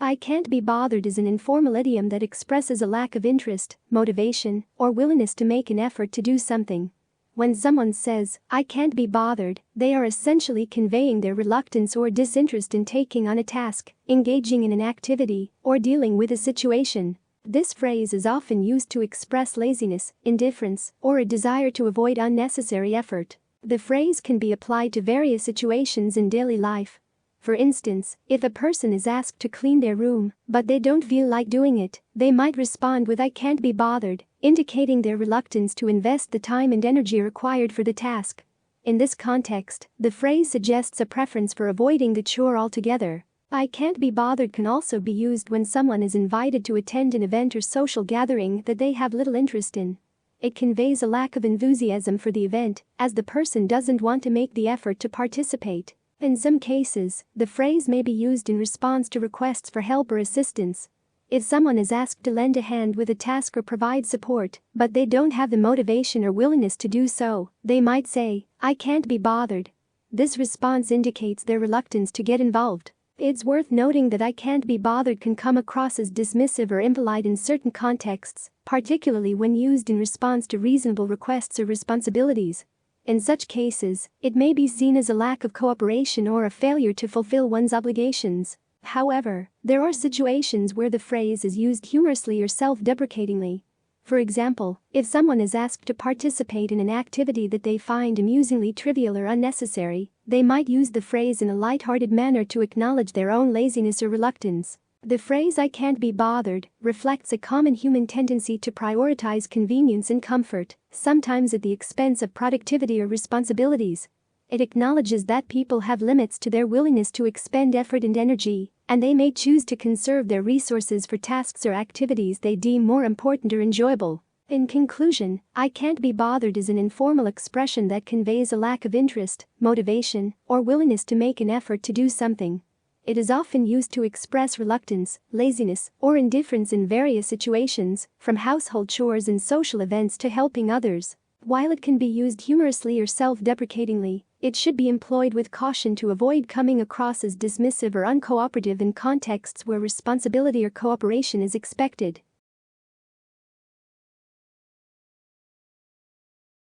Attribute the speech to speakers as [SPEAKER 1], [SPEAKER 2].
[SPEAKER 1] I can't be bothered is an informal idiom that expresses a lack of interest, motivation, or willingness to make an effort to do something. When someone says, "I can't be bothered," they are essentially conveying their reluctance or disinterest in taking on a task, engaging in an activity, or dealing with a situation. This phrase is often used to express laziness, indifference, or a desire to avoid unnecessary effort. The phrase can be applied to various situations in daily life. For instance, if a person is asked to clean their room, but they don't feel like doing it, they might respond with "I can't be bothered," indicating their reluctance to invest the time and energy required for the task. In this context, the phrase suggests a preference for avoiding the chore altogether. I can't be bothered can also be used when someone is invited to attend an event or social gathering that they have little interest in. It conveys a lack of enthusiasm for the event, as the person doesn't want to make the effort to participate. In some cases, the phrase may be used in response to requests for help or assistance. If someone is asked to lend a hand with a task or provide support, but they don't have the motivation or willingness to do so, they might say, "I can't be bothered." This response indicates their reluctance to get involved. It's worth noting that "I can't be bothered" can come across as dismissive or impolite in certain contexts, particularly when used in response to reasonable requests or responsibilities. In such cases, it may be seen as a lack of cooperation or a failure to fulfill one's obligations. However, there are situations where the phrase is used humorously or self-deprecatingly. For example, if someone is asked to participate in an activity that they find amusingly trivial or unnecessary, they might use the phrase in a light-hearted manner to acknowledge their own laziness or reluctance. The phrase "I can't be bothered" reflects a common human tendency to prioritize convenience and comfort, sometimes at the expense of productivity or responsibilities. It acknowledges that people have limits to their willingness to expend effort and energy, and they may choose to conserve their resources for tasks or activities they deem more important or enjoyable. In conclusion, "I can't be bothered" is an informal expression that conveys a lack of interest, motivation, or willingness to make an effort to do something. It is often used to express reluctance, laziness, or indifference in various situations, from household chores and social events to helping others. While it can be used humorously or self-deprecatingly, it should be employed with caution to avoid coming across as dismissive or uncooperative in contexts where responsibility or cooperation is expected.